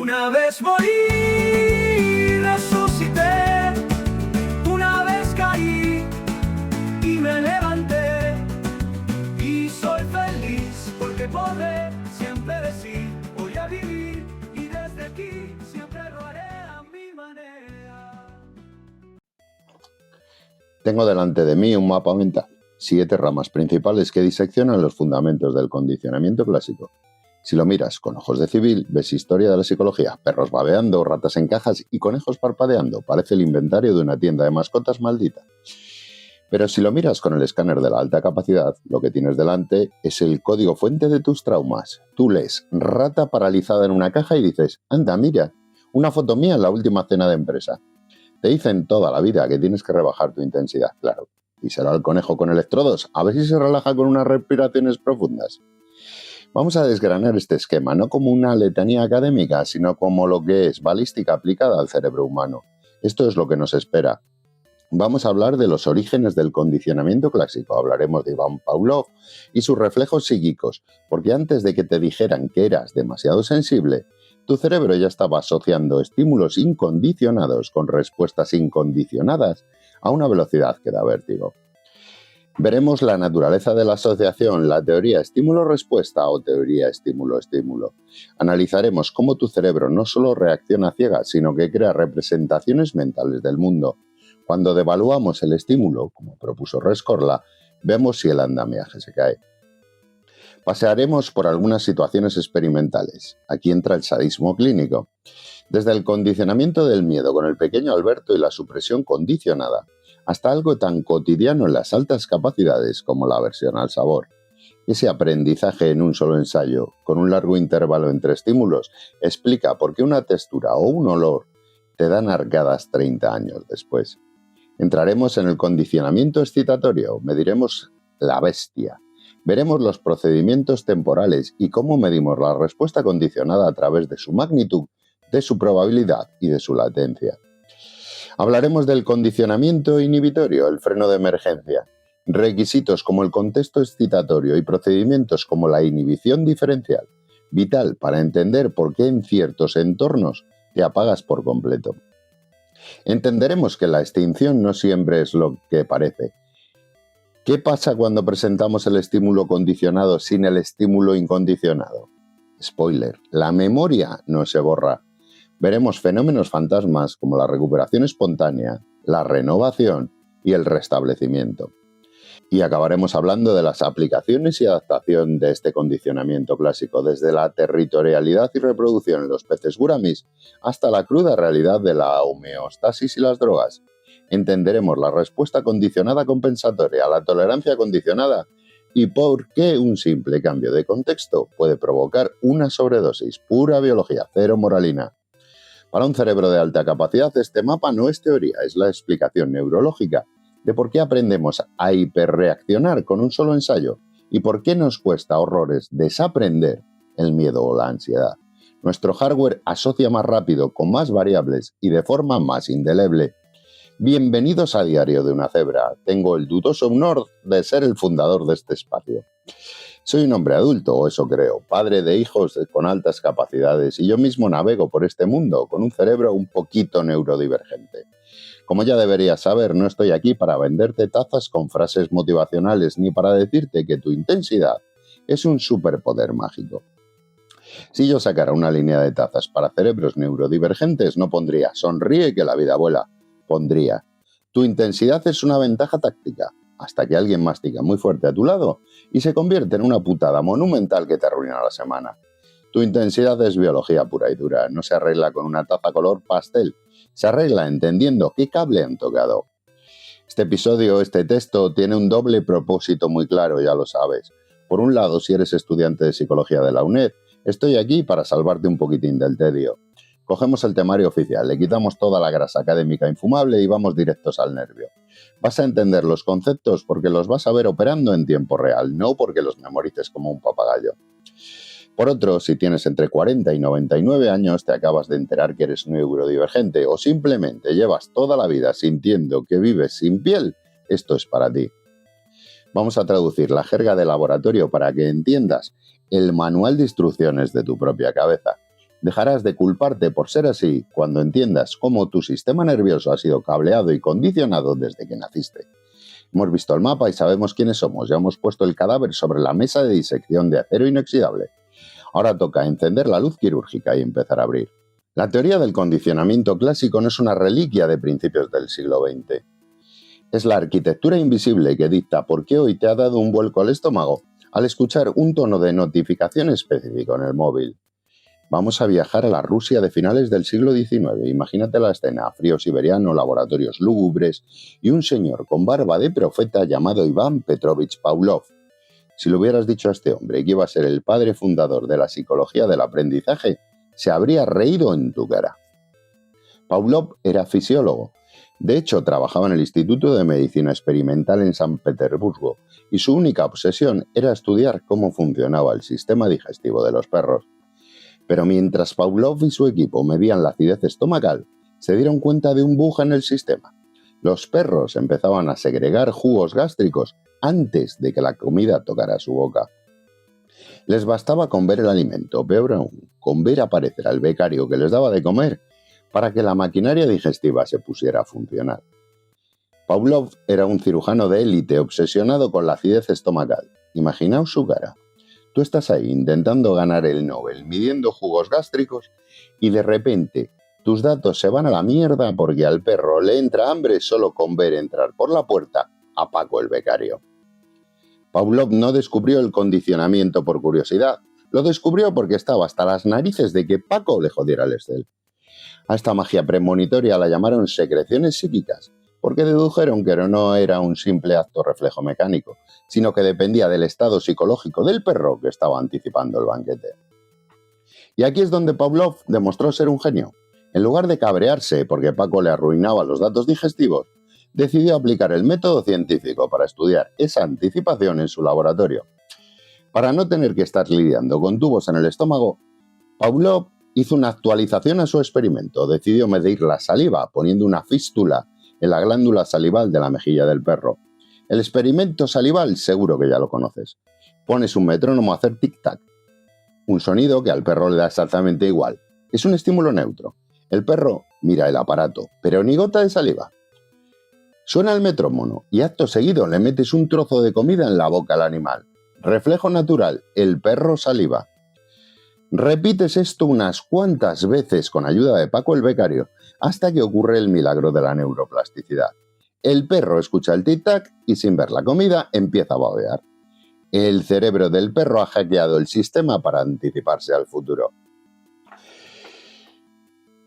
Una vez morí, resucité, una vez caí y me levanté. Y soy feliz porque podré siempre decir, voy a vivir y desde aquí siempre lo haré a mi manera. Tengo delante de mí un mapa mental, 7 ramas principales que diseccionan los fundamentos del condicionamiento clásico. Si lo miras con ojos de civil, ves historia de la psicología, perros babeando, ratas en cajas y conejos parpadeando. Parece el inventario de una tienda de mascotas maldita. Pero si lo miras con el escáner de la alta capacidad, lo que tienes delante es el código fuente de tus traumas. Tú lees rata paralizada en una caja y dices, anda, mira, una foto mía en la última cena de empresa. Te dicen toda la vida que tienes que rebajar tu intensidad, claro. Y será el conejo con electrodos, a ver si se relaja con unas respiraciones profundas. Vamos a desgranar este esquema, no como una letanía académica, sino como lo que es balística aplicada al cerebro humano. Esto es lo que nos espera. Vamos a hablar de los orígenes del condicionamiento clásico, hablaremos de Iván Pavlov y sus reflejos psíquicos, porque antes de que te dijeran que eras demasiado sensible, tu cerebro ya estaba asociando estímulos incondicionados con respuestas incondicionadas a una velocidad que da vértigo. Veremos la naturaleza de la asociación, la teoría estímulo-respuesta o teoría estímulo-estímulo. Analizaremos cómo tu cerebro no solo reacciona a ciegas, sino que crea representaciones mentales del mundo. Cuando devaluamos el estímulo, como propuso Rescorla, vemos si el andamiaje se cae. Pasearemos por algunas situaciones experimentales. Aquí entra el sadismo clínico. Desde el condicionamiento del miedo con el pequeño Alberto y la supresión condicionada, hasta algo tan cotidiano en las altas capacidades como la aversión al sabor. Ese aprendizaje en un solo ensayo, con un largo intervalo entre estímulos, explica por qué una textura o un olor te dan arcadas 30 años después. Entraremos en el condicionamiento excitatorio, mediremos la bestia. Veremos los procedimientos temporales y cómo medimos la respuesta condicionada a través de su magnitud, de su probabilidad y de su latencia. Hablaremos del condicionamiento inhibitorio, el freno de emergencia, requisitos como el contexto excitatorio y procedimientos como la inhibición diferencial, vital para entender por qué en ciertos entornos te apagas por completo. Entenderemos que la extinción no siempre es lo que parece. ¿Qué pasa cuando presentamos el estímulo condicionado sin el estímulo incondicionado? Spoiler, la memoria no se borra. Veremos fenómenos fantasmas como la recuperación espontánea, la renovación y el restablecimiento. Y acabaremos hablando de las aplicaciones y adaptación de este condicionamiento clásico, desde la territorialidad y reproducción en los peces guramis hasta la cruda realidad de la homeostasis y las drogas. Entenderemos la respuesta condicionada compensatoria, la tolerancia condicionada y por qué un simple cambio de contexto puede provocar una sobredosis. Pura biología, cero moralina. Para un cerebro de alta capacidad, este mapa no es teoría, es la explicación neurológica de por qué aprendemos a hiperreaccionar con un solo ensayo y por qué nos cuesta horrores desaprender el miedo o la ansiedad. Nuestro hardware asocia más rápido, con más variables y de forma más indeleble. Bienvenidos a Diario de una Cebra. Tengo el dudoso honor de ser el fundador de este espacio. Soy un hombre adulto, o eso creo, padre de hijos con altas capacidades y yo mismo navego por este mundo con un cerebro un poquito neurodivergente. Como ya deberías saber, no estoy aquí para venderte tazas con frases motivacionales ni para decirte que tu intensidad es un superpoder mágico. Si yo sacara una línea de tazas para cerebros neurodivergentes, no pondría sonríe que la vida vuela, pondría tu intensidad es una ventaja táctica, hasta que alguien mastica muy fuerte a tu lado y se convierte en una putada monumental que te arruina la semana. Tu intensidad es biología pura y dura, no se arregla con una taza color pastel, se arregla entendiendo qué cable han tocado. Este episodio, este texto, tiene un doble propósito muy claro, ya lo sabes. Por un lado, si eres estudiante de psicología de la UNED, estoy aquí para salvarte un poquitín del tedio. Cogemos el temario oficial, le quitamos toda la grasa académica infumable y vamos directos al nervio. Vas a entender los conceptos porque los vas a ver operando en tiempo real, no porque los memorices como un papagayo. Por otro, si tienes entre 40 y 99 años, te acabas de enterar que eres neurodivergente o simplemente llevas toda la vida sintiendo que vives sin piel, esto es para ti. Vamos a traducir la jerga de laboratorio para que entiendas el manual de instrucciones de tu propia cabeza. Dejarás de culparte por ser así cuando entiendas cómo tu sistema nervioso ha sido cableado y condicionado desde que naciste. Hemos visto el mapa y sabemos quiénes somos. Ya hemos puesto el cadáver sobre la mesa de disección de acero inoxidable. Ahora toca encender la luz quirúrgica y empezar a abrir. La teoría del condicionamiento clásico no es una reliquia de principios del siglo XX. Es la arquitectura invisible que dicta por qué hoy te ha dado un vuelco al estómago al escuchar un tono de notificación específico en el móvil. Vamos a viajar a la Rusia de finales del siglo XIX. Imagínate la escena: frío siberiano, laboratorios lúgubres y un señor con barba de profeta llamado Iván Petrovich Pavlov. Si le hubieras dicho a este hombre que iba a ser el padre fundador de la psicología del aprendizaje, se habría reído en tu cara. Pavlov era fisiólogo. De hecho, trabajaba en el Instituto de Medicina Experimental en San Petersburgo y su única obsesión era estudiar cómo funcionaba el sistema digestivo de los perros. Pero mientras Pavlov y su equipo medían la acidez estomacal, se dieron cuenta de un bug en el sistema. Los perros empezaban a segregar jugos gástricos antes de que la comida tocara su boca. Les bastaba con ver el alimento, peor aún, con ver aparecer al becario que les daba de comer, para que la maquinaria digestiva se pusiera a funcionar. Pavlov era un cirujano de élite obsesionado con la acidez estomacal. Imaginaos su cara. Tú estás ahí intentando ganar el Nobel, midiendo jugos gástricos, y de repente tus datos se van a la mierda porque al perro le entra hambre solo con ver entrar por la puerta a Paco el becario. Pavlov no descubrió el condicionamiento por curiosidad, lo descubrió porque estaba hasta las narices de que Paco le jodiera el Excel. A esta magia premonitoria la llamaron secreciones psíquicas, porque dedujeron que no era un simple acto reflejo mecánico, sino que dependía del estado psicológico del perro que estaba anticipando el banquete. Y aquí es donde Pavlov demostró ser un genio. En lugar de cabrearse porque Paco le arruinaba los datos digestivos, decidió aplicar el método científico para estudiar esa anticipación en su laboratorio. Para no tener que estar lidiando con tubos en el estómago, Pavlov hizo una actualización a su experimento. Decidió medir la saliva poniendo una fístula en la glándula salival de la mejilla del perro. El experimento salival seguro que ya lo conoces. Pones un metrónomo a hacer tic-tac, un sonido que al perro le da exactamente igual. Es un estímulo neutro. El perro mira el aparato, pero ni gota de saliva. Suena el metrónomo y acto seguido le metes un trozo de comida en la boca al animal. Reflejo natural, el perro saliva. Repites esto unas cuantas veces con ayuda de Paco el becario, hasta que ocurre el milagro de la neuroplasticidad. El perro escucha el tic-tac y sin ver la comida empieza a babear. El cerebro del perro ha hackeado el sistema para anticiparse al futuro.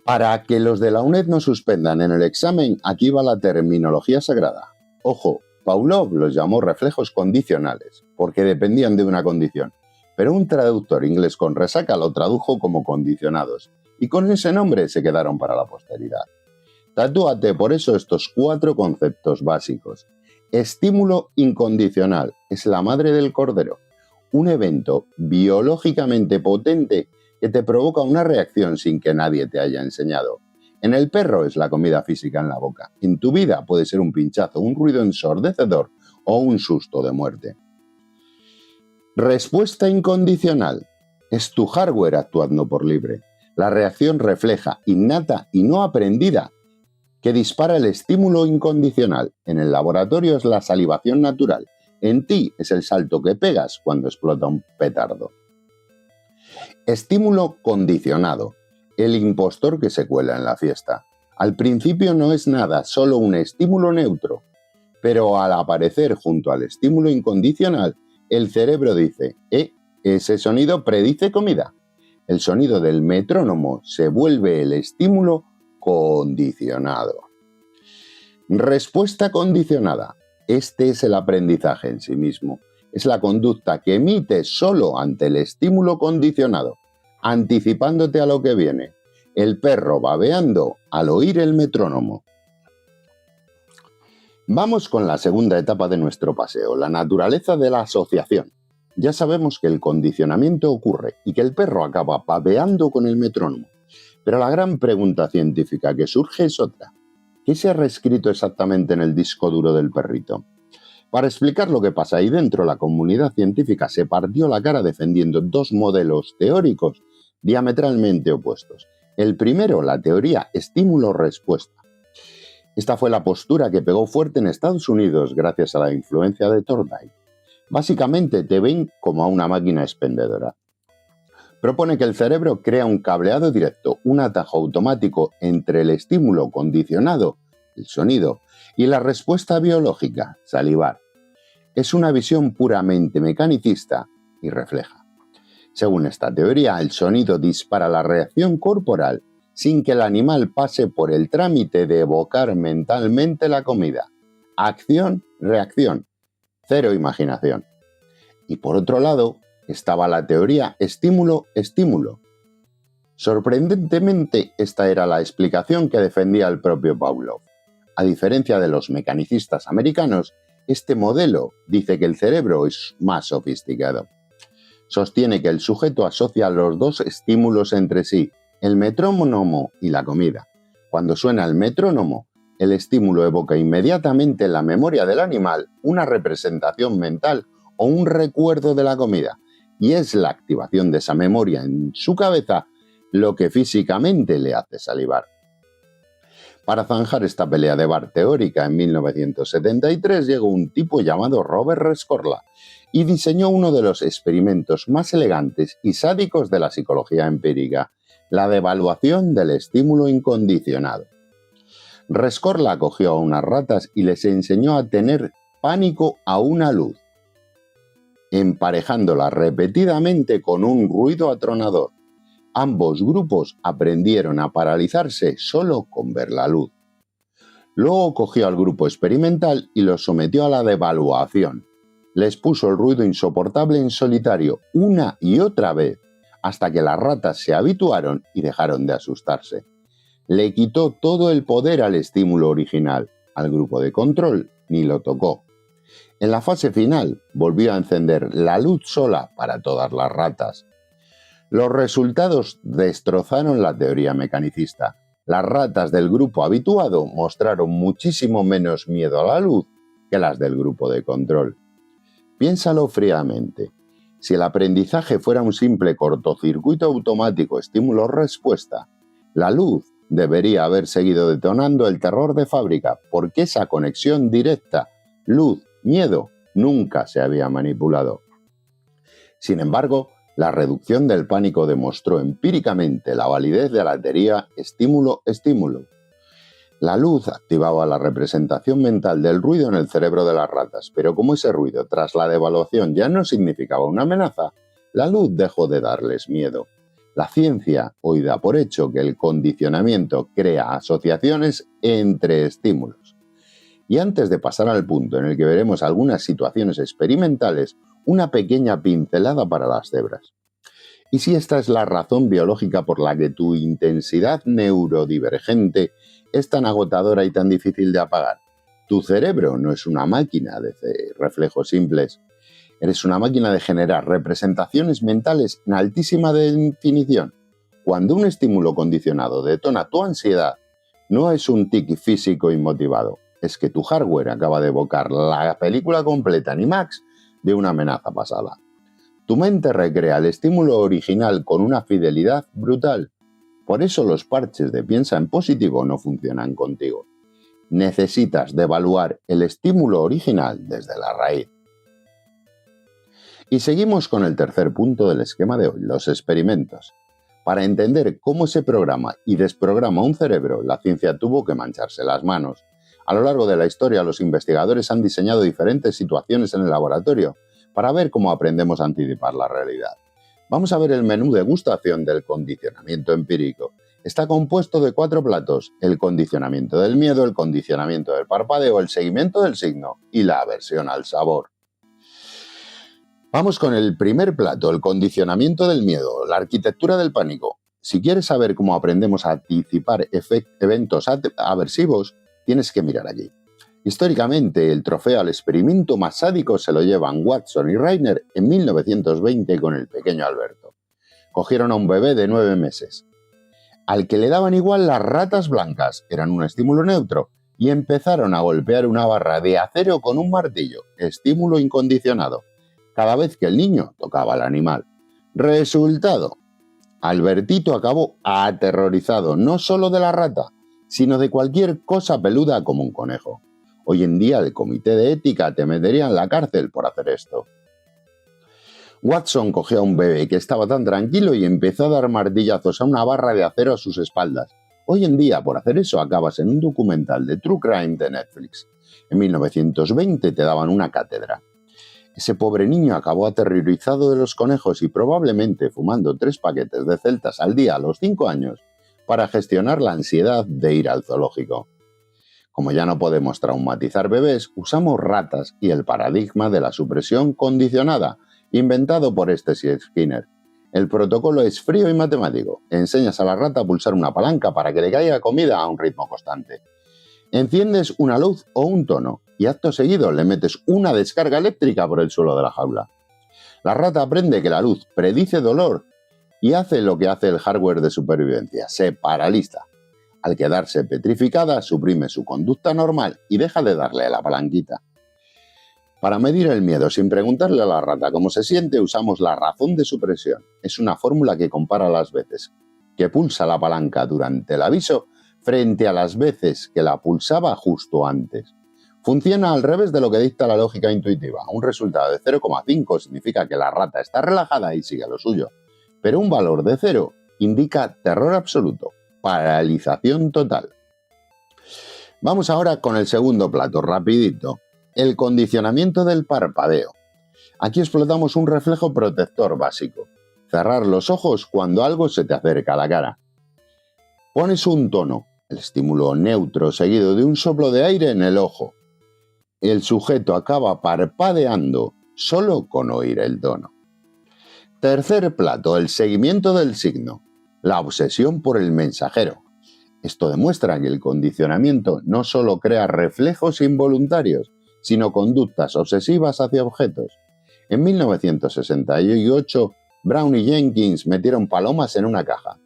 Para que los de la UNED no suspendan en el examen, aquí va la terminología sagrada. Ojo, Pavlov los llamó reflejos condicionales, porque dependían de una condición, pero un traductor inglés con resaca lo tradujo como condicionados, y con ese nombre se quedaron para la posteridad. Tatúate por eso estos 4 conceptos básicos. Estímulo incondicional es la madre del cordero, un evento biológicamente potente que te provoca una reacción sin que nadie te haya enseñado. En el perro es la comida física en la boca. En tu vida puede ser un pinchazo, un ruido ensordecedor o un susto de muerte. Respuesta incondicional es tu hardware actuando por libre. La reacción refleja, innata y no aprendida, que dispara el estímulo incondicional. En el laboratorio es la salivación natural. En ti es el salto que pegas cuando explota un petardo. Estímulo condicionado. El impostor que se cuela en la fiesta. Al principio no es nada, solo un estímulo neutro. Pero al aparecer junto al estímulo incondicional, el cerebro dice, ese sonido predice comida. El sonido del metrónomo se vuelve el estímulo condicionado. Respuesta condicionada. Este es el aprendizaje en sí mismo. Es la conducta que emites solo ante el estímulo condicionado, anticipándote a lo que viene. El perro babeando al oír el metrónomo. Vamos con la segunda etapa de nuestro paseo, la naturaleza de la asociación. Ya sabemos que el condicionamiento ocurre y que el perro acaba babeando con el metrónomo. Pero la gran pregunta científica que surge es otra. ¿Qué se ha reescrito exactamente en el disco duro del perrito? Para explicar lo que pasa ahí dentro, la comunidad científica se partió la cara defendiendo 2 modelos teóricos diametralmente opuestos. El primero, la teoría estímulo-respuesta. Esta fue la postura que pegó fuerte en Estados Unidos gracias a la influencia de Thorndike. Básicamente te ven como a una máquina expendedora. Propone que el cerebro crea un cableado directo, un atajo automático entre el estímulo condicionado, el sonido, y la respuesta biológica, salivar. Es una visión puramente mecanicista y refleja. Según esta teoría, el sonido dispara la reacción corporal sin que el animal pase por el trámite de evocar mentalmente la comida. Acción, reacción, cero imaginación. Y por otro lado, estaba la teoría estímulo-estímulo. Sorprendentemente, esta era la explicación que defendía el propio Pavlov. A diferencia de los mecanicistas americanos, este modelo dice que el cerebro es más sofisticado. Sostiene que el sujeto asocia los dos estímulos entre sí, el metrónomo y la comida. Cuando suena el metrónomo, el estímulo evoca inmediatamente en la memoria del animal una representación mental o un recuerdo de la comida, y es la activación de esa memoria en su cabeza lo que físicamente le hace salivar. Para zanjar esta pelea de bar teórica, en 1973 llegó un tipo llamado Robert Rescorla y diseñó uno de los experimentos más elegantes y sádicos de la psicología empírica, la devaluación del estímulo incondicionado. Rescorla cogió a unas ratas y les enseñó a tener pánico a una luz, emparejándola repetidamente con un ruido atronador. Ambos grupos aprendieron a paralizarse solo con ver la luz. Luego cogió al grupo experimental y los sometió a la devaluación. Les puso el ruido insoportable en solitario una y otra vez, hasta que las ratas se habituaron y dejaron de asustarse. Le quitó todo el poder al estímulo original. Al grupo de control ni lo tocó. En la fase final volvió a encender la luz sola para todas las ratas. Los resultados destrozaron la teoría mecanicista. Las ratas del grupo habituado mostraron muchísimo menos miedo a la luz que las del grupo de control. Piénsalo fríamente. Si el aprendizaje fuera un simple cortocircuito automático estímulo-respuesta, la luz debería haber seguido detonando el terror de fábrica, porque esa conexión directa, luz-miedo, nunca se había manipulado. Sin embargo, la reducción del pánico demostró empíricamente la validez de la teoría estímulo-estímulo. La luz activaba la representación mental del ruido en el cerebro de las ratas, pero como ese ruido tras la devaluación ya no significaba una amenaza, la luz dejó de darles miedo. La ciencia hoy da por hecho que el condicionamiento crea asociaciones entre estímulos. Y antes de pasar al punto en el que veremos algunas situaciones experimentales, una pequeña pincelada para las cebras. ¿Y si esta es la razón biológica por la que tu intensidad neurodivergente es tan agotadora y tan difícil de apagar? Tu cerebro no es una máquina de reflejos simples. Eres una máquina de generar representaciones mentales en altísima definición. Cuando un estímulo condicionado detona tu ansiedad, no es un tic físico inmotivado, es que tu hardware acaba de evocar la película completa en IMAX de una amenaza pasada. Tu mente recrea el estímulo original con una fidelidad brutal. Por eso los parches de piensa en positivo no funcionan contigo. Necesitas devaluar el estímulo original desde la raíz. Y seguimos con el tercer punto del esquema de hoy, los experimentos. Para entender cómo se programa y desprograma un cerebro, la ciencia tuvo que mancharse las manos. A lo largo de la historia, los investigadores han diseñado diferentes situaciones en el laboratorio para ver cómo aprendemos a anticipar la realidad. Vamos a ver el menú degustación del condicionamiento empírico. Está compuesto de 4 platos: el condicionamiento del miedo, el condicionamiento del parpadeo, el seguimiento del signo y la aversión al sabor. Vamos con el primer plato, el condicionamiento del miedo, la arquitectura del pánico. Si quieres saber cómo aprendemos a anticipar eventos aversivos, tienes que mirar allí. Históricamente, el trofeo al experimento más sádico se lo llevan Watson y Reiner en 1920 con el pequeño Alberto. Cogieron a un bebé de 9 meses, al que le daban igual las ratas blancas, eran un estímulo neutro, y empezaron a golpear una barra de acero con un martillo, estímulo incondicionado, cada vez que el niño tocaba al animal. Resultado: Albertito acabó aterrorizado no solo de la rata, sino de cualquier cosa peluda como un conejo. Hoy en día el comité de ética te metería en la cárcel por hacer esto. Watson cogió a un bebé que estaba tan tranquilo y empezó a dar martillazos a una barra de acero a sus espaldas. Hoy en día, por hacer eso, acabas en un documental de True Crime de Netflix. En 1920 te daban una cátedra. Ese pobre niño acabó aterrorizado de los conejos y probablemente fumando 3 paquetes de celtas al día a los 5 años para gestionar la ansiedad de ir al zoológico. Como ya no podemos traumatizar bebés, usamos ratas y el paradigma de la supresión condicionada, inventado por Steve Skinner. El protocolo es frío y matemático. Enseñas a la rata a pulsar una palanca para que le caiga comida a un ritmo constante. Enciendes una luz o un tono y acto seguido le metes una descarga eléctrica por el suelo de la jaula. La rata aprende que la luz predice dolor y hace lo que hace el hardware de supervivencia, se paraliza. Al quedarse petrificada, suprime su conducta normal y deja de darle a la palanquita. Para medir el miedo sin preguntarle a la rata cómo se siente, usamos la razón de supresión. Es una fórmula que compara las veces que pulsa la palanca durante el aviso frente a las veces que la pulsaba justo antes. Funciona al revés de lo que dicta la lógica intuitiva. Un resultado de 0,5 significa que la rata está relajada y sigue lo suyo. Pero un valor de 0 indica terror absoluto, paralización total. Vamos ahora con el segundo plato, rapidito. El condicionamiento del parpadeo. Aquí explotamos un reflejo protector básico. Cerrar los ojos cuando algo se te acerca a la cara. Pones un tono, el estímulo neutro seguido de un soplo de aire en el ojo. El sujeto acaba parpadeando solo con oír el tono. Tercer plato, el seguimiento del signo. La obsesión por el mensajero. Esto demuestra que el condicionamiento no solo crea reflejos involuntarios, sino conductas obsesivas hacia objetos. En 1968, Brown y Jenkins metieron palomas en una caja.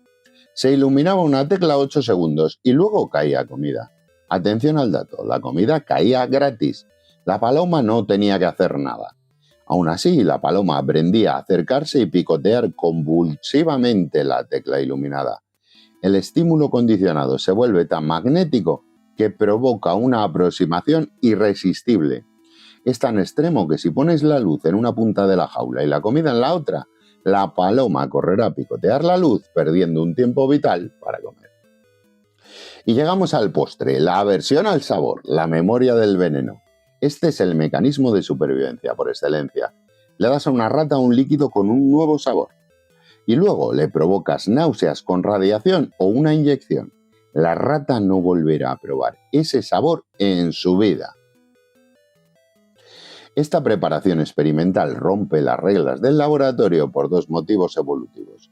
Se iluminaba una tecla 8 segundos y luego caía comida. Atención al dato, la comida caía gratis. La paloma no tenía que hacer nada. Aún así, la paloma aprendía a acercarse y picotear convulsivamente la tecla iluminada. El estímulo condicionado se vuelve tan magnético que provoca una aproximación irresistible. Es tan extremo que si pones la luz en una punta de la jaula y la comida en la otra, la paloma correrá a picotear la luz, perdiendo un tiempo vital para comer. Y llegamos al postre, la aversión al sabor, la memoria del veneno. Este es el mecanismo de supervivencia por excelencia. Le das a una rata un líquido con un nuevo sabor. Y luego le provocas náuseas con radiación o una inyección. La rata no volverá a probar ese sabor en su vida. Esta preparación experimental rompe las reglas del laboratorio por 2 motivos evolutivos.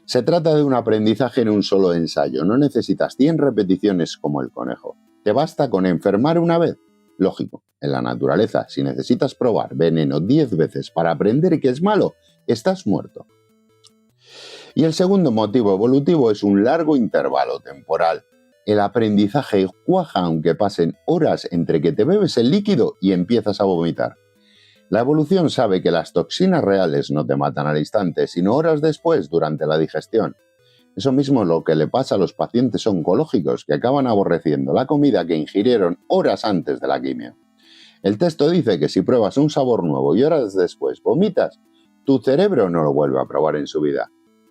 Se trata de un aprendizaje en un solo ensayo, no necesitas 100 repeticiones como el conejo. Te basta con enfermar una vez. Lógico, en la naturaleza, si necesitas probar veneno 10 veces para aprender que es malo, estás muerto. Y el segundo motivo evolutivo es un largo intervalo temporal. El aprendizaje cuaja aunque pasen horas entre que te bebes el líquido y empiezas a vomitar. La evolución sabe que las toxinas reales no te matan al instante, sino horas después durante la digestión. Eso mismo es lo que le pasa a los pacientes oncológicos que acaban aborreciendo la comida que ingirieron horas antes de la quimio. El texto dice que si pruebas un sabor nuevo y horas después vomitas, tu cerebro no lo vuelve a probar en su vida.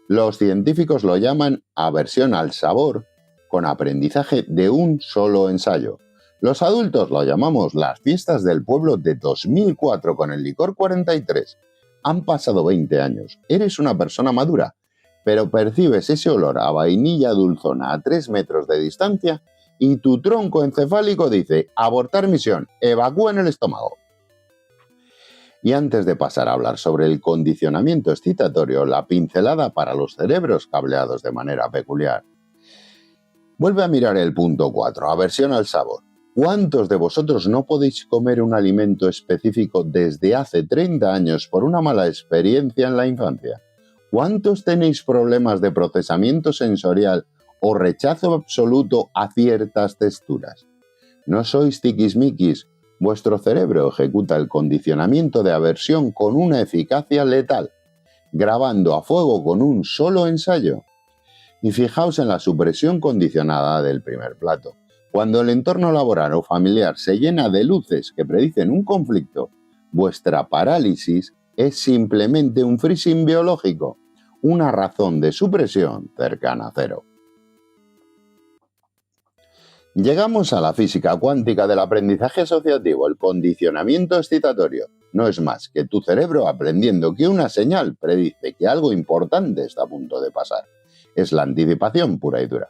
Los científicos lo llaman aversión al sabor con aprendizaje de un solo ensayo. Los adultos lo llamamos las fiestas del pueblo de 2004 con el licor 43. Han pasado 20 años, eres una persona madura, pero percibes ese olor a vainilla dulzona a 3 metros de distancia y tu tronco encefálico dice: abortar misión, evacúen el estómago. Y antes de pasar a hablar sobre el condicionamiento excitatorio, la pincelada para los cerebros cableados de manera peculiar. Vuelve a mirar el punto 4, aversión al sabor. ¿Cuántos de vosotros no podéis comer un alimento específico desde hace 30 años por una mala experiencia en la infancia? ¿Cuántos tenéis problemas de procesamiento sensorial o rechazo absoluto a ciertas texturas? No sois tiquismiquis. Vuestro cerebro ejecuta el condicionamiento de aversión con una eficacia letal. grabando a fuego con un solo ensayo. Y fijaos en la supresión condicionada del primer plato. Cuando el entorno laboral o familiar se llena de luces que predicen un conflicto, vuestra parálisis es simplemente un freezing biológico, una razón de supresión cercana a cero. Llegamos a la física cuántica del aprendizaje asociativo. El condicionamiento excitatorio no es más que tu cerebro aprendiendo que una señal predice que algo importante está a punto de pasar. Es la anticipación pura y dura.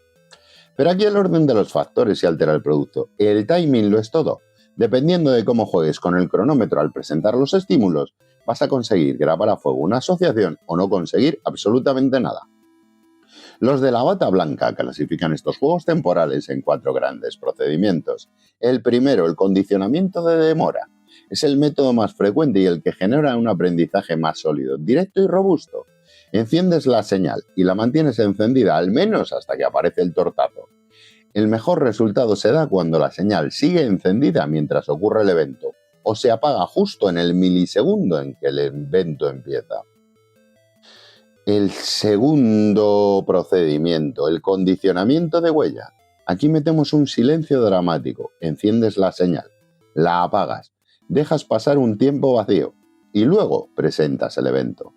Pero aquí el orden de los factores se altera el producto. El timing lo es todo. Dependiendo de cómo juegues con el cronómetro al presentar los estímulos, vas a conseguir grabar a fuego una asociación o no conseguir absolutamente nada. Los de la bata blanca clasifican estos juegos temporales en 4 grandes procedimientos. El primero, el condicionamiento de demora. Es el método más frecuente y el que genera un aprendizaje más sólido, directo y robusto. Enciendes la señal y la mantienes encendida al menos hasta que aparece el tortazo. El mejor resultado se da cuando la señal sigue encendida mientras ocurre el evento o se apaga justo en el milisegundo en que el evento empieza. El segundo procedimiento, el condicionamiento de huella. Aquí metemos un silencio dramático, enciendes la señal, la apagas, dejas pasar un tiempo vacío y luego presentas el evento.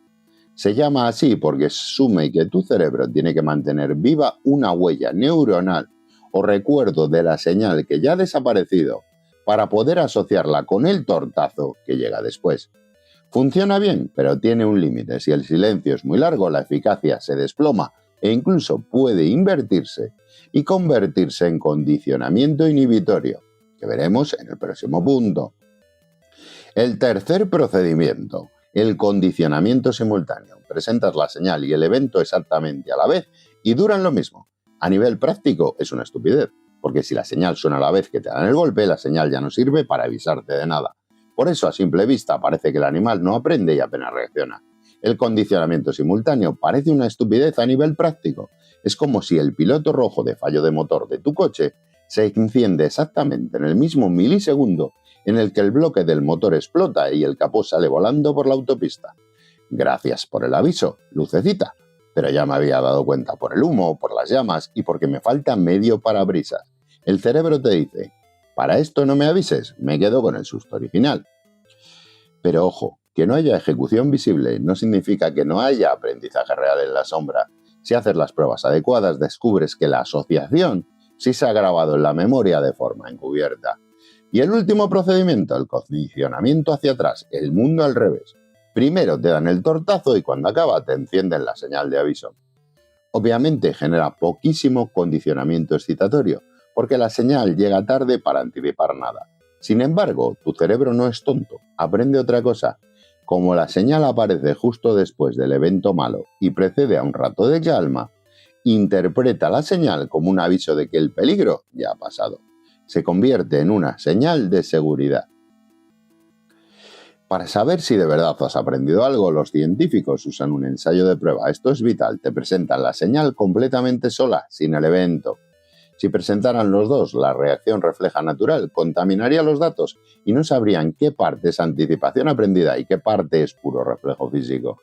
Se llama así porque asume que tu cerebro tiene que mantener viva una huella neuronal o recuerdo de la señal que ya ha desaparecido para poder asociarla con el tortazo que llega después. Funciona bien, pero tiene un límite. Si el silencio es muy largo, la eficacia se desploma e incluso puede invertirse y convertirse en condicionamiento inhibitorio, que veremos en el próximo punto. El tercer procedimiento, el condicionamiento simultáneo. Presentas la señal y el evento exactamente a la vez y duran lo mismo. A nivel práctico es una estupidez, porque si la señal suena a la vez que te dan el golpe, la señal ya no sirve para avisarte de nada. Por eso, a simple vista, parece que el animal no aprende y apenas reacciona. El condicionamiento simultáneo parece una estupidez a nivel práctico. Es como si el piloto rojo de fallo de motor de tu coche se enciende exactamente en el mismo milisegundo en el que el bloque del motor explota y el capó sale volando por la autopista. Gracias por el aviso, lucecita. Pero ya me había dado cuenta por el humo, por las llamas y porque me falta medio parabrisas. El cerebro te dice: para esto no me avises, me quedo con el susto original. Pero ojo, que no haya ejecución visible no significa que no haya aprendizaje real en la sombra. Si haces las pruebas adecuadas, descubres que la asociación sí se ha grabado en la memoria de forma encubierta. Y el último procedimiento, el condicionamiento hacia atrás, el mundo al revés. Primero te dan el tortazo y cuando acaba te encienden la señal de aviso. Obviamente genera poquísimo condicionamiento excitatorio, porque la señal llega tarde para anticipar nada. Sin embargo, tu cerebro no es tonto, aprende otra cosa. Como la señal aparece justo después del evento malo y precede a un rato de calma, interpreta la señal como un aviso de que el peligro ya ha pasado. Se convierte en una señal de seguridad. Para saber si de verdad has aprendido algo, los científicos usan un ensayo de prueba. Esto es vital, te presentan la señal completamente sola, sin el evento. Si presentaran los dos la reacción refleja natural, contaminaría los datos y no sabrían qué parte es anticipación aprendida y qué parte es puro reflejo físico.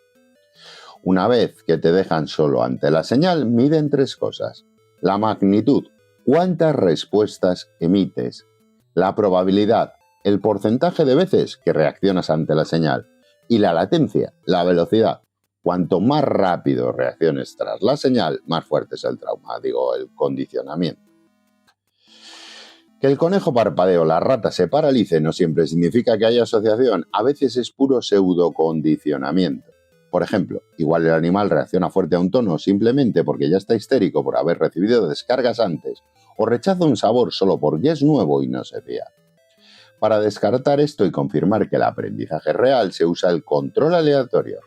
Una vez que te dejan solo ante la señal, miden 3 cosas. La magnitud, cuántas respuestas emites. La probabilidad, el porcentaje de veces que reaccionas ante la señal. Y la latencia, la velocidad. Cuanto más rápido reacciones tras la señal, más fuerte es el trauma, el condicionamiento. Que el conejo parpadee o la rata se paralice no siempre significa que haya asociación, a veces es puro pseudocondicionamiento. Por ejemplo, igual el animal reacciona fuerte a un tono simplemente porque ya está histérico por haber recibido descargas antes, o rechaza un sabor solo porque es nuevo y no se fía. Para descartar esto y confirmar que el aprendizaje es real, se usa el control aleatorio.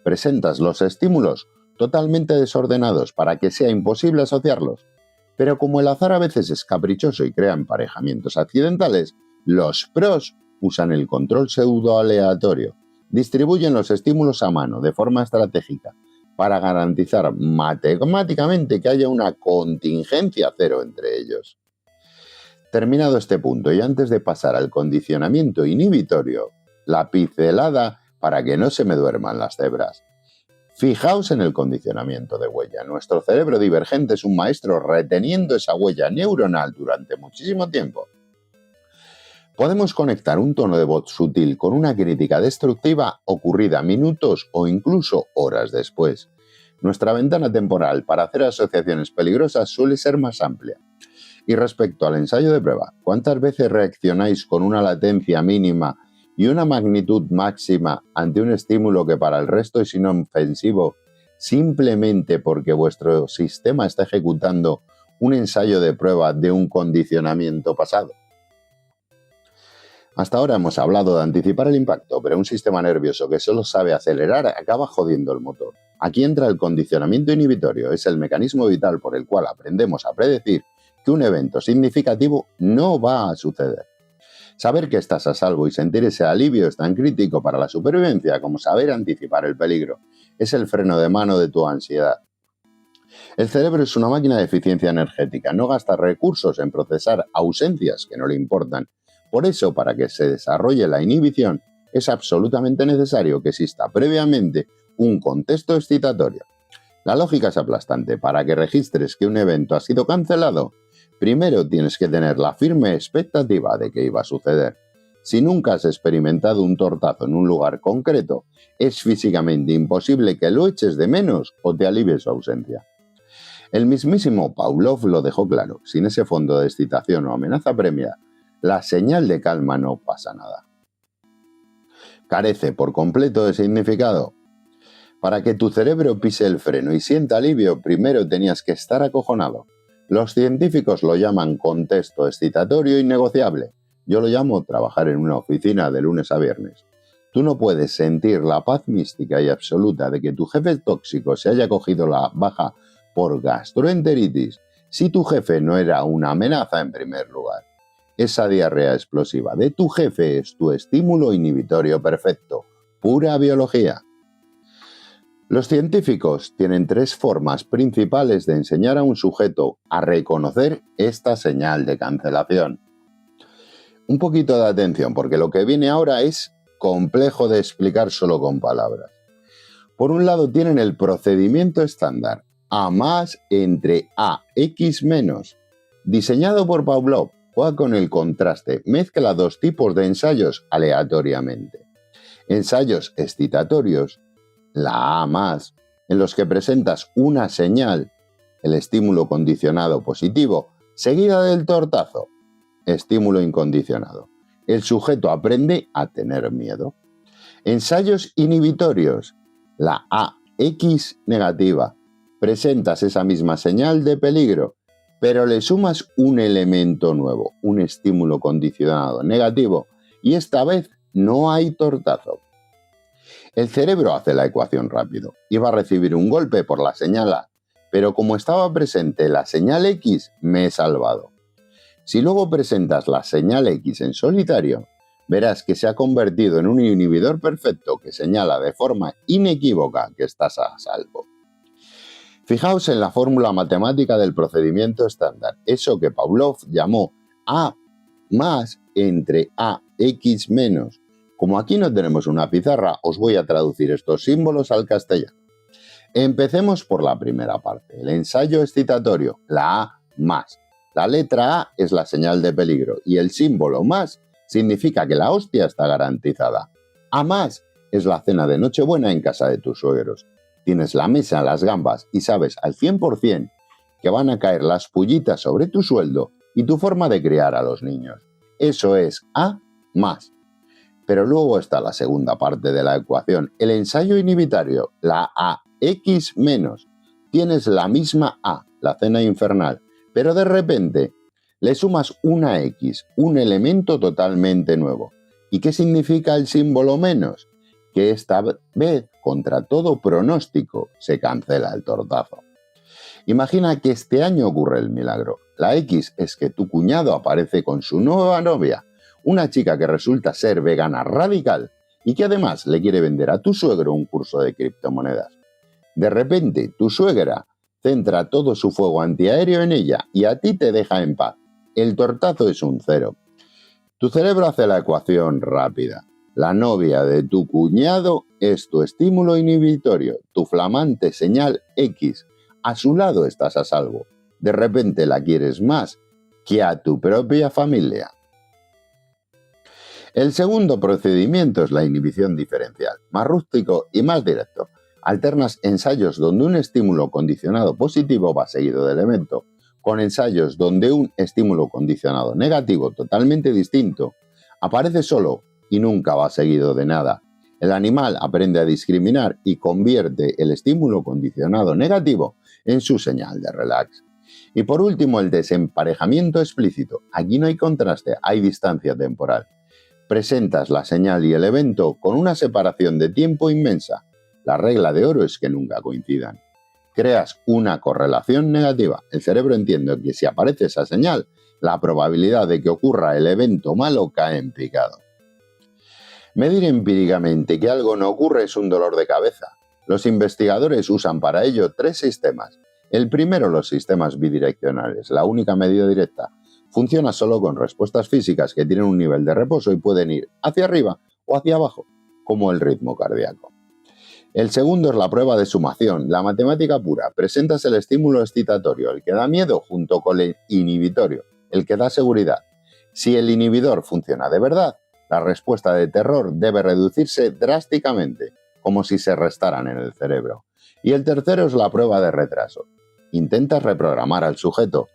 Presentas los estímulos totalmente desordenados para que sea imposible asociarlos. Pero como el azar a veces es caprichoso y crea emparejamientos accidentales, los pros usan el control pseudo-aleatorio. Distribuyen los estímulos a mano de forma estratégica para garantizar matemáticamente que haya una contingencia cero entre ellos. Terminado este punto y antes de pasar al condicionamiento inhibitorio, la pincelada para que no se me duerman las cebras. Fijaos en el condicionamiento de huella. Nuestro cerebro divergente es un maestro reteniendo esa huella neuronal durante muchísimo tiempo. Podemos conectar un tono de voz sutil con una crítica destructiva ocurrida minutos o incluso horas después. Nuestra ventana temporal para hacer asociaciones peligrosas suele ser más amplia. Y respecto al ensayo de prueba, ¿cuántas veces reaccionáis con una latencia mínima y una magnitud máxima ante un estímulo que para el resto es inofensivo simplemente porque vuestro sistema está ejecutando un ensayo de prueba de un condicionamiento pasado? Hasta ahora hemos hablado de anticipar el impacto, pero un sistema nervioso que solo sabe acelerar acaba jodiendo el motor. Aquí entra el condicionamiento inhibitorio, es el mecanismo vital por el cual aprendemos a predecir que un evento significativo no va a suceder. Saber que estás a salvo y sentir ese alivio es tan crítico para la supervivencia como saber anticipar el peligro. Es el freno de mano de tu ansiedad. El cerebro es una máquina de eficiencia energética, no gasta recursos en procesar ausencias que no le importan. Por eso, para que se desarrolle la inhibición, es absolutamente necesario que exista previamente un contexto excitatorio. La lógica es aplastante. Para que registres que un evento ha sido cancelado, primero tienes que tener la firme expectativa de que iba a suceder. Si nunca has experimentado un tortazo en un lugar concreto, es físicamente imposible que lo eches de menos o te alivie su ausencia. El mismísimo Pavlov lo dejó claro: sin ese fondo de excitación o amenaza premia, la señal de calma no pasa nada. Carece por completo de significado. Para que tu cerebro pise el freno y sienta alivio, primero tenías que estar acojonado. Los científicos lo llaman contexto excitatorio innegociable. Yo lo llamo trabajar en una oficina de lunes a viernes. Tú no puedes sentir la paz mística y absoluta de que tu jefe tóxico se haya cogido la baja por gastroenteritis si tu jefe no era una amenaza en primer lugar. Esa diarrea explosiva de tu jefe es tu estímulo inhibitorio perfecto, pura biología. Los científicos tienen 3 formas principales de enseñar a un sujeto a reconocer esta señal de cancelación. Un poquito de atención, porque lo que viene ahora es complejo de explicar solo con palabras. Por un lado tienen el procedimiento estándar, A más entre A, X menos, diseñado por Pavlov. Juega con el contraste, mezcla 2 tipos de ensayos aleatoriamente. Ensayos excitatorios, la A más, en los que presentas una señal, el estímulo condicionado positivo, seguida del tortazo, estímulo incondicionado. El sujeto aprende a tener miedo. Ensayos inhibitorios, la AX negativa, presentas esa misma señal de peligro, pero le sumas un elemento nuevo, un estímulo condicionado negativo, y esta vez no hay tortazo. El cerebro hace la ecuación rápido. Iba a recibir un golpe por la señal A, pero como estaba presente la señal X, me he salvado. Si luego presentas la señal X en solitario, verás que se ha convertido en un inhibidor perfecto que señala de forma inequívoca que estás a salvo. Fijaos en la fórmula matemática del procedimiento estándar, eso que Pavlov llamó A más entre AX menos. Como aquí no tenemos una pizarra, os voy a traducir estos símbolos al castellano. Empecemos por la primera parte, el ensayo excitatorio, la A más. La letra A es la señal de peligro y el símbolo más significa que la hostia está garantizada. A más es la cena de Nochebuena en casa de tus suegros. Tienes la mesa, las gambas y sabes al 100% que van a caer las pullitas sobre tu sueldo y tu forma de criar a los niños. Eso es A más. Pero luego está la segunda parte de la ecuación, el ensayo inhibitorio, la AX menos. Tienes la misma A, la cena infernal, pero de repente le sumas una X, un elemento totalmente nuevo. ¿Y qué significa el símbolo menos? Que esta vez, contra todo pronóstico, se cancela el tortazo. Imagina que este año ocurre el milagro. La X es que tu cuñado aparece con su nueva novia, una chica que resulta ser vegana radical y que además le quiere vender a tu suegro un curso de criptomonedas. De repente, tu suegra centra todo su fuego antiaéreo en ella y a ti te deja en paz. El tortazo es un 0. Tu cerebro hace la ecuación rápida. La novia de tu cuñado es tu estímulo inhibitorio, tu flamante señal X. A su lado estás a salvo. De repente la quieres más que a tu propia familia. El segundo procedimiento es la inhibición diferencial, más rústico y más directo. Alternas ensayos donde un estímulo condicionado positivo va seguido de elemento, con ensayos donde un estímulo condicionado negativo totalmente distinto aparece solo y nunca va seguido de nada. El animal aprende a discriminar y convierte el estímulo condicionado negativo en su señal de relax. Y por último, el desemparejamiento explícito. Aquí no hay contraste, hay distancia temporal. Presentas la señal y el evento con una separación de tiempo inmensa. La regla de oro es que nunca coincidan. Creas una correlación negativa. El cerebro entiende que si aparece esa señal, la probabilidad de que ocurra el evento malo cae en picado. Medir empíricamente que algo no ocurre es un dolor de cabeza. Los investigadores usan para ello 3 sistemas. El primero, los sistemas bidireccionales, la única medida directa. Funciona solo con respuestas físicas que tienen un nivel de reposo y pueden ir hacia arriba o hacia abajo, como el ritmo cardíaco. El segundo es la prueba de sumación, la matemática pura. Presentas el estímulo excitatorio, el que da miedo, junto con el inhibitorio, el que da seguridad. Si el inhibidor funciona de verdad, la respuesta de terror debe reducirse drásticamente, como si se restaran en el cerebro. Y el tercero es la prueba de retraso. Intentas reprogramar al sujeto.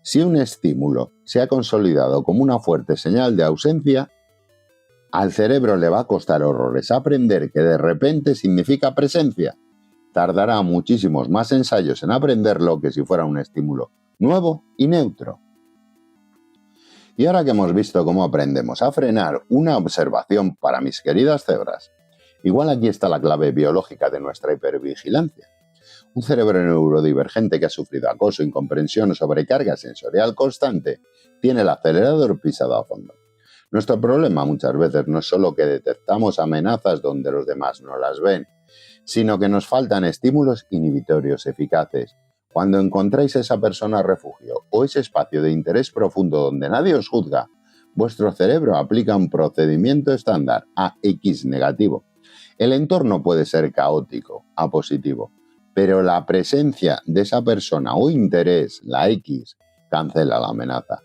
Si un estímulo se ha consolidado como una fuerte señal de ausencia, al cerebro le va a costar horrores aprender que de repente significa presencia. Tardará muchísimos más ensayos en aprenderlo que si fuera un estímulo nuevo y neutro. Y ahora que hemos visto cómo aprendemos a frenar, una observación para mis queridas cebras. Igual aquí está la clave biológica de nuestra hipervigilancia. Un cerebro neurodivergente que ha sufrido acoso, incomprensión o sobrecarga sensorial constante tiene el acelerador pisado a fondo. Nuestro problema muchas veces no es solo que detectamos amenazas donde los demás no las ven, sino que nos faltan estímulos inhibitorios eficaces. Cuando encontráis esa persona refugio o ese espacio de interés profundo donde nadie os juzga, vuestro cerebro aplica un procedimiento estándar, AX negativo. El entorno puede ser caótico, A positivo, pero la presencia de esa persona o interés, la X, cancela la amenaza.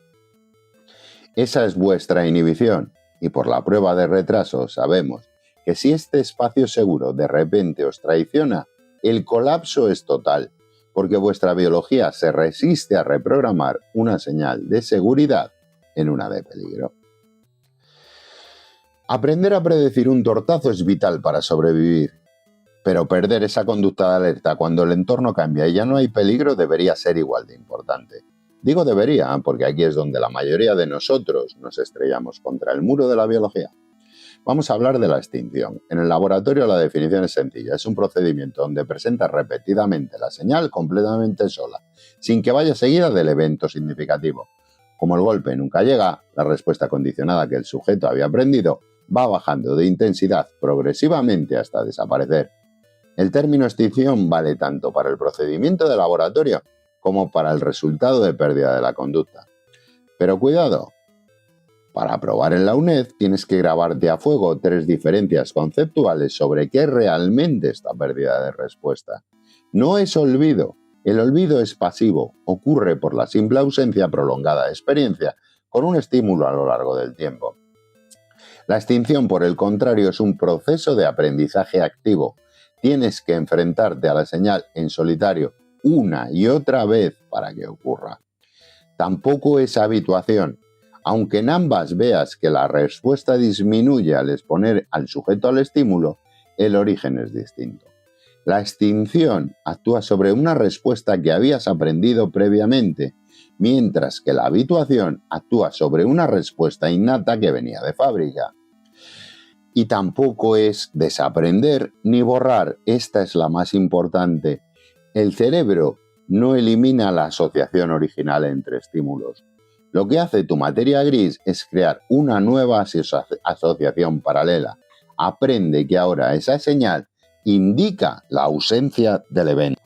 Esa es vuestra inhibición y por la prueba de retraso sabemos que si este espacio seguro de repente os traiciona, el colapso es total, porque vuestra biología se resiste a reprogramar una señal de seguridad en una de peligro. Aprender a predecir un tortazo es vital para sobrevivir, pero perder esa conducta de alerta cuando el entorno cambia y ya no hay peligro debería ser igual de importante. Digo debería, porque aquí es donde la mayoría de nosotros nos estrellamos contra el muro de la biología. Vamos a hablar de la extinción. En el laboratorio la definición es sencilla. Es un procedimiento donde presenta repetidamente la señal completamente sola, sin que vaya seguida del evento significativo. Como el golpe nunca llega, la respuesta condicionada que el sujeto había aprendido va bajando de intensidad progresivamente hasta desaparecer. El término extinción vale tanto para el procedimiento de laboratorio como para el resultado de pérdida de la conducta. Pero cuidado, para probar en la UNED tienes que grabarte a fuego 3 diferencias conceptuales sobre qué es realmente esta pérdida de respuesta. No es olvido, el olvido es pasivo, ocurre por la simple ausencia prolongada de experiencia con un estímulo a lo largo del tiempo. La extinción, por el contrario, es un proceso de aprendizaje activo. Tienes que enfrentarte a la señal en solitario una y otra vez para que ocurra. Tampoco es habituación. Aunque en ambas veas que la respuesta disminuye al exponer al sujeto al estímulo, el origen es distinto. La extinción actúa sobre una respuesta que habías aprendido previamente, mientras que la habituación actúa sobre una respuesta innata que venía de fábrica. Y tampoco es desaprender ni borrar, esta es la más importante. El cerebro no elimina la asociación original entre estímulos. Lo que hace tu materia gris es crear una nueva asociación paralela. Aprende que ahora esa señal indica la ausencia del evento.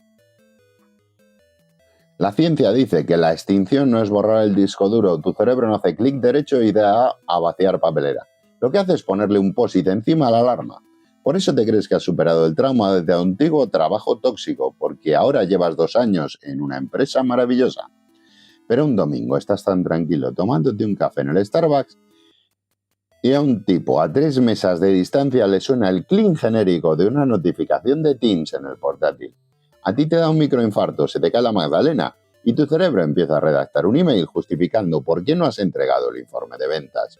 La ciencia dice que la extinción no es borrar el disco duro. Tu cerebro no hace clic derecho y da a vaciar papelera. lo que hace es ponerle un post-it encima a la alarma. Por eso te crees que has superado el trauma de tu antiguo trabajo tóxico, porque ahora llevas 2 años en una empresa maravillosa. Pero un domingo estás tan tranquilo tomándote un café en el Starbucks y a un tipo a 3 mesas de distancia le suena el cling genérico de una notificación de Teams en el portátil. A ti te da un microinfarto, se te cae la magdalena y tu cerebro empieza a redactar un email justificando por qué no has entregado el informe de ventas.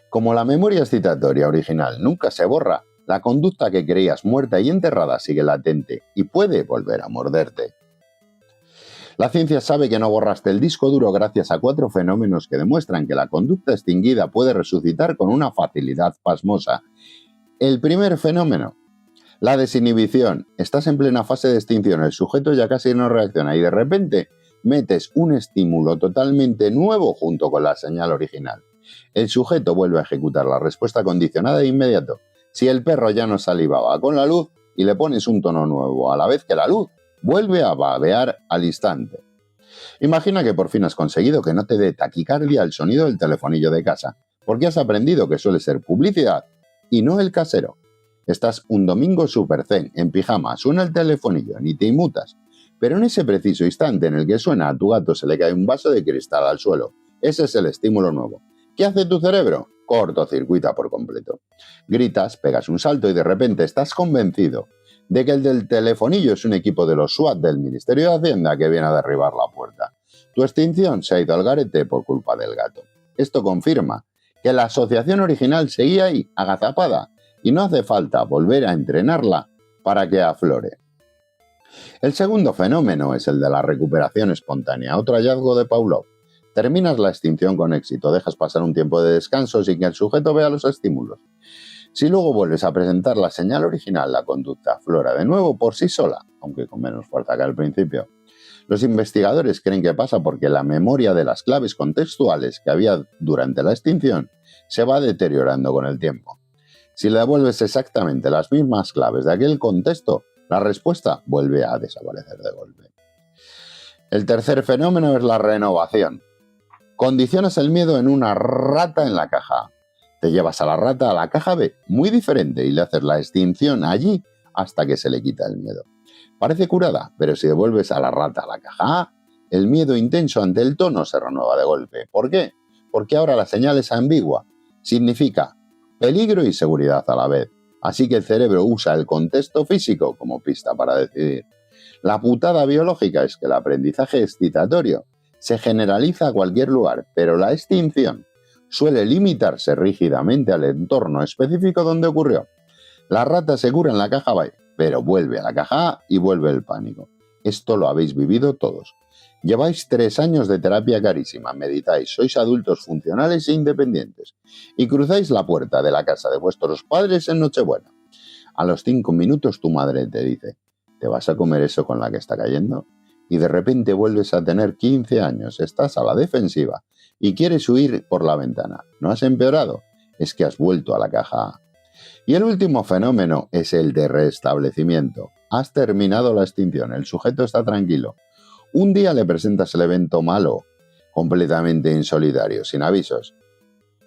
Como la memoria excitatoria original nunca se borra, la conducta que creías muerta y enterrada sigue latente y puede volver a morderte. La ciencia sabe que no borraste el disco duro gracias a 4 fenómenos que demuestran que la conducta extinguida puede resucitar con una facilidad pasmosa. El primer fenómeno, la desinhibición. Estás en plena fase de extinción, el sujeto ya casi no reacciona y de repente metes un estímulo totalmente nuevo junto con la señal original. El sujeto vuelve a ejecutar la respuesta condicionada de inmediato. Si el perro ya no salivaba con la luz y le pones un tono nuevo a la vez que la luz, vuelve a babear al instante. Imagina que por fin has conseguido que no te dé taquicardia el sonido del telefonillo de casa, porque has aprendido que suele ser publicidad y no el casero. Estás un domingo super zen, en pijama, suena el telefonillo, ni te inmutas. Pero en ese preciso instante en el que suena, a tu gato se le cae un vaso de cristal al suelo. Ese es el estímulo nuevo. ¿Qué hace tu cerebro? Cortocircuita por completo. Gritas, pegas un salto y de repente estás convencido de que el del telefonillo es un equipo de los SWAT del Ministerio de Hacienda que viene a derribar la puerta. Tu extinción se ha ido al garete por culpa del gato. Esto confirma que la asociación original seguía ahí, agazapada, y no hace falta volver a entrenarla para que aflore. El segundo fenómeno es el de la recuperación espontánea, otro hallazgo de Pavlov. Terminas la extinción con éxito, dejas pasar un tiempo de descanso sin que el sujeto vea los estímulos. Si luego vuelves a presentar la señal original, la conducta aflora de nuevo por sí sola, aunque con menos fuerza que al principio. Los investigadores creen que pasa porque la memoria de las claves contextuales que había durante la extinción se va deteriorando con el tiempo. Si le devuelves exactamente las mismas claves de aquel contexto, la respuesta vuelve a desaparecer de golpe. El tercer fenómeno es la renovación. Condicionas el miedo en una rata en la caja A. Te llevas a la rata a la caja B, muy diferente, y le haces la extinción allí hasta que se le quita el miedo. Parece curada, pero si devuelves a la rata a la caja A, el miedo intenso ante el tono se renueva de golpe. ¿Por qué? Porque ahora la señal es ambigua. Significa peligro y seguridad a la vez. Así que el cerebro usa el contexto físico como pista para decidir. La putada biológica es que el aprendizaje excitatorio se generaliza a cualquier lugar, pero la extinción suele limitarse rígidamente al entorno específico donde ocurrió. La rata se cura en la caja B, pero vuelve a la caja A y vuelve el pánico. Esto lo habéis vivido todos. Lleváis 3 años de terapia carísima, meditáis, sois adultos funcionales e independientes y cruzáis la puerta de la casa de vuestros padres en Nochebuena. A los 5 minutos tu madre te dice: ¿te vas a comer eso con la que está cayendo? Y de repente vuelves a tener 15 años, estás a la defensiva y quieres huir por la ventana. ¿No has empeorado? Es que has vuelto a la caja A. Y el último fenómeno es el de restablecimiento. Has terminado la extinción, el sujeto está tranquilo. Un día le presentas el evento malo, completamente insolidario, sin avisos.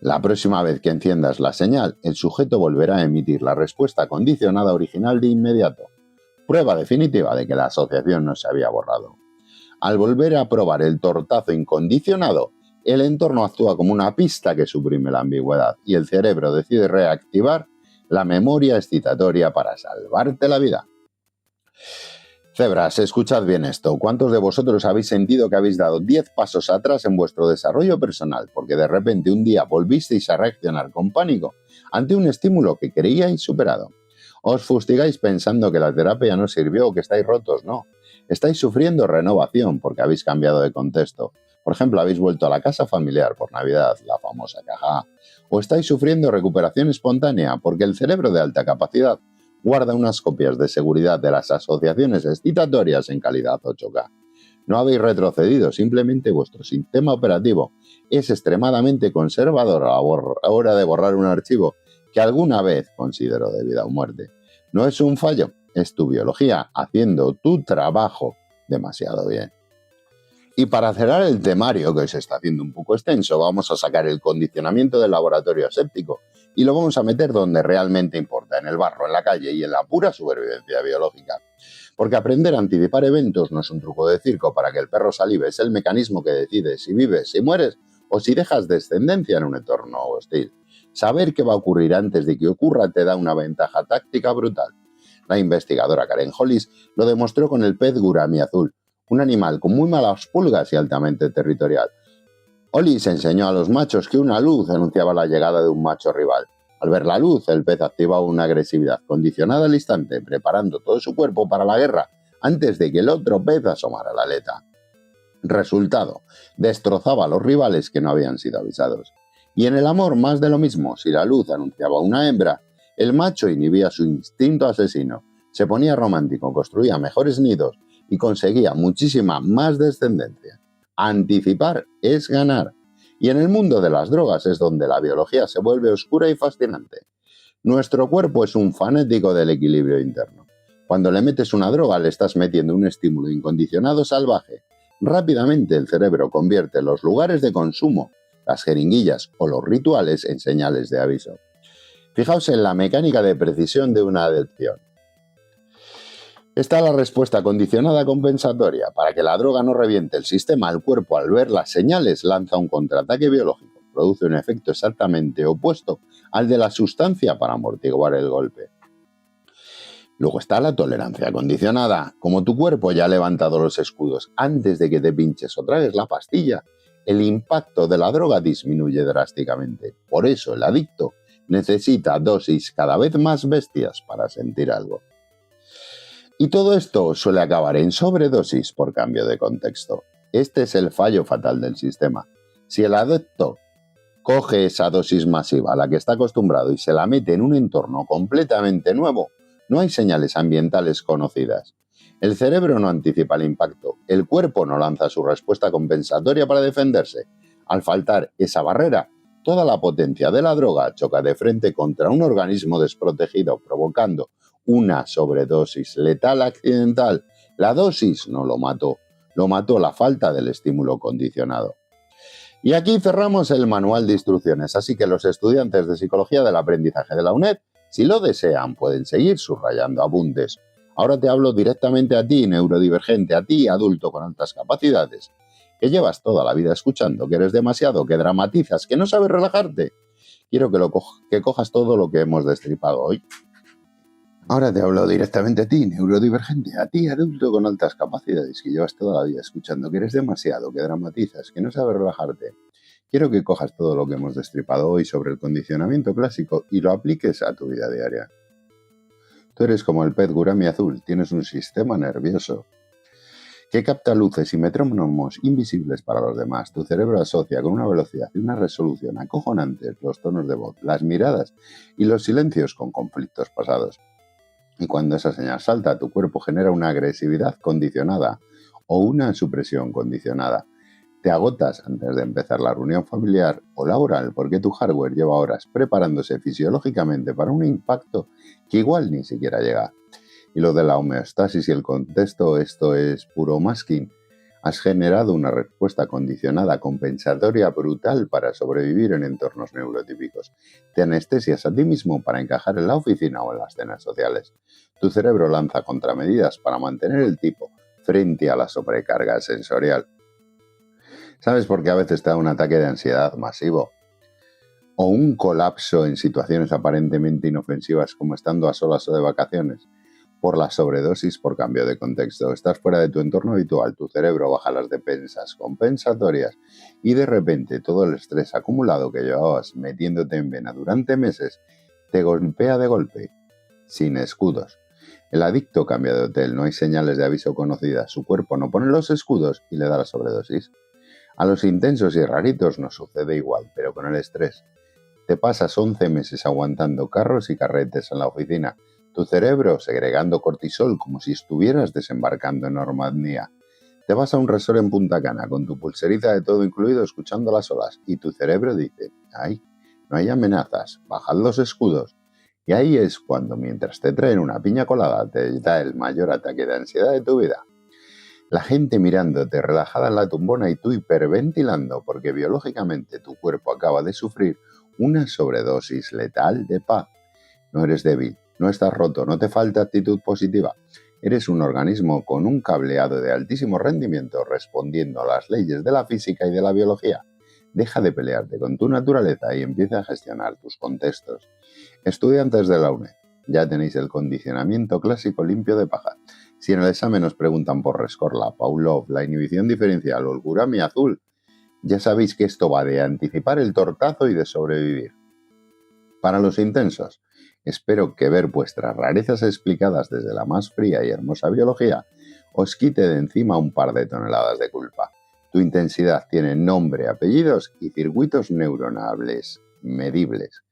La próxima vez que enciendas la señal, el sujeto volverá a emitir la respuesta condicionada original de inmediato. Prueba definitiva de que la asociación no se había borrado. Al volver a probar el tortazo incondicionado, el entorno actúa como una pista que suprime la ambigüedad y el cerebro decide reactivar la memoria excitatoria para salvarte la vida. Cebras, escuchad bien esto. ¿Cuántos de vosotros habéis sentido que habéis dado 10 pasos atrás en vuestro desarrollo personal porque de repente un día volvisteis a reaccionar con pánico ante un estímulo que creíais superado? Os fustigáis pensando que la terapia no sirvió o que estáis rotos. No, estáis sufriendo renovación porque habéis cambiado de contexto. Por ejemplo, habéis vuelto a la casa familiar por Navidad, la famosa caja A. O estáis sufriendo recuperación espontánea porque el cerebro de alta capacidad guarda unas copias de seguridad de las asociaciones excitatorias en calidad 8K. No habéis retrocedido, simplemente vuestro sistema operativo es extremadamente conservador a la hora de borrar un archivo que alguna vez consideró de vida o muerte. No es un fallo, es tu biología haciendo tu trabajo demasiado bien. Y para cerrar el temario, que se está haciendo un poco extenso, vamos a sacar el condicionamiento del laboratorio aséptico y lo vamos a meter donde realmente importa, en el barro, en la calle y en la pura supervivencia biológica. Porque aprender a anticipar eventos no es un truco de circo para que el perro salive, es el mecanismo que decide si vives, si mueres o si dejas descendencia en un entorno hostil. Saber qué va a ocurrir antes de que ocurra te da una ventaja táctica brutal. La investigadora Karen Hollis lo demostró con el pez gurami azul, un animal con muy malas pulgas y altamente territorial. Hollis enseñó a los machos que una luz anunciaba la llegada de un macho rival. Al ver la luz, el pez activaba una agresividad condicionada al instante, preparando todo su cuerpo para la guerra antes de que el otro pez asomara la aleta. Resultado, destrozaba a los rivales que no habían sido avisados. Y en el amor más de lo mismo, si la luz anunciaba una hembra, el macho inhibía su instinto asesino, se ponía romántico, construía mejores nidos y conseguía muchísima más descendencia. Anticipar es ganar. Y en el mundo de las drogas es donde la biología se vuelve oscura y fascinante. Nuestro cuerpo es un fanático del equilibrio interno. Cuando le metes una droga le estás metiendo un estímulo incondicionado salvaje. Rápidamente el cerebro convierte los lugares de consumo, las jeringuillas o los rituales en señales de aviso. Fijaos en la mecánica de precisión de una adicción. Está la respuesta condicionada compensatoria. Para que la droga no reviente el sistema, el cuerpo al ver las señales lanza un contraataque biológico. Produce un efecto exactamente opuesto al de la sustancia para amortiguar el golpe. Luego está la tolerancia condicionada. Como tu cuerpo ya ha levantado los escudos antes de que te pinches o tragues la pastilla, el impacto de la droga disminuye drásticamente. Por eso el adicto necesita dosis cada vez más bestias para sentir algo. Y todo esto suele acabar en sobredosis por cambio de contexto. Este es el fallo fatal del sistema. Si el adicto coge esa dosis masiva a la que está acostumbrado y se la mete en un entorno completamente nuevo, no hay señales ambientales conocidas. El cerebro no anticipa el impacto, el cuerpo no lanza su respuesta compensatoria para defenderse. Al faltar esa barrera, toda la potencia de la droga choca de frente contra un organismo desprotegido, provocando una sobredosis letal accidental. La dosis no lo mató la falta del estímulo condicionado. Y aquí cerramos el manual de instrucciones, así que los estudiantes de Psicología del Aprendizaje de la UNED, si lo desean, pueden seguir subrayando apuntes. Ahora te hablo directamente a ti, neurodivergente, a ti, adulto con altas capacidades, que llevas toda la vida escuchando que eres demasiado, que dramatizas, que no sabes relajarte. Quiero que cojas todo lo que hemos destripado hoy. Ahora te hablo directamente a ti, neurodivergente, a ti, adulto con altas capacidades, que llevas toda la vida escuchando que eres demasiado, que dramatizas, que no sabes relajarte. Quiero que cojas todo lo que hemos destripado hoy sobre el condicionamiento clásico y lo apliques a tu vida diaria. Tú eres como el pez gurami azul, tienes un sistema nervioso que capta luces y metrónomos invisibles para los demás. Tu cerebro asocia con una velocidad y una resolución acojonantes los tonos de voz, las miradas y los silencios con conflictos pasados. Y cuando esa señal salta, tu cuerpo genera una agresividad condicionada o una supresión condicionada. Te agotas antes de empezar la reunión familiar o laboral porque tu hardware lleva horas preparándose fisiológicamente para un impacto que igual ni siquiera llega. Y lo de la homeostasis y el contexto, esto es puro masking. Has generado una respuesta condicionada compensatoria brutal para sobrevivir en entornos neurotípicos. Te anestesias a ti mismo para encajar en la oficina o en las cenas sociales. Tu cerebro lanza contramedidas para mantener el tipo frente a la sobrecarga sensorial. ¿Sabes por qué a veces te da un ataque de ansiedad masivo? O un colapso en situaciones aparentemente inofensivas como estando a solas o de vacaciones. Por la sobredosis por cambio de contexto. Estás fuera de tu entorno habitual, tu cerebro baja las defensas compensatorias y de repente todo el estrés acumulado que llevabas metiéndote en vena durante meses te golpea de golpe, sin escudos. El adicto cambia de hotel, no hay señales de aviso conocidas, su cuerpo no pone los escudos y le da la sobredosis. A los intensos y raritos nos sucede igual, pero con el estrés. Te pasas 11 meses aguantando carros y carretes en la oficina, tu cerebro segregando cortisol como si estuvieras desembarcando en Normandía. Te vas a un resort en Punta Cana con tu pulserita de todo incluido escuchando las olas y tu cerebro dice, ¡ay! No hay amenazas, bajad los escudos. Y ahí es cuando mientras te traen una piña colada te da el mayor ataque de ansiedad de tu vida. La gente mirándote relajada en la tumbona y tú hiperventilando porque biológicamente tu cuerpo acaba de sufrir una sobredosis letal de paz. No eres débil, no estás roto, no te falta actitud positiva. Eres un organismo con un cableado de altísimo rendimiento respondiendo a las leyes de la física y de la biología. Deja de pelearte con tu naturaleza y empieza a gestionar tus contextos. Estudiantes de la UNED, ya tenéis el condicionamiento clásico limpio de paja. Si en el examen os preguntan por Rescorla, Pavlov, la inhibición diferencial o el Gurami azul, ya sabéis que esto va de anticipar el tortazo y de sobrevivir. Para los intensos, espero que ver vuestras rarezas explicadas desde la más fría y hermosa biología os quite de encima un par de toneladas de culpa. Tu intensidad tiene nombre, apellidos y circuitos neuronales medibles.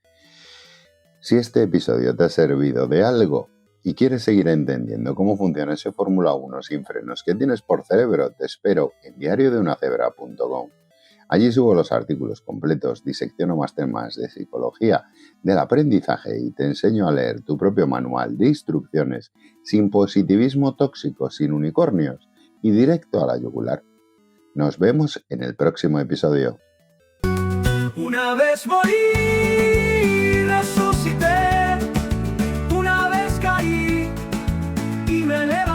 Si este episodio te ha servido de algo y quieres seguir entendiendo cómo funciona ese Fórmula 1 sin frenos que tienes por cerebro, te espero en diariodeunaCebra.com. Allí subo los artículos completos, disecciono más temas de psicología, del aprendizaje y te enseño a leer tu propio manual de instrucciones sin positivismo tóxico, sin unicornios y directo a la yugular. Nos vemos en el próximo episodio. Una vez morí, resucité, una vez caí y me levanté.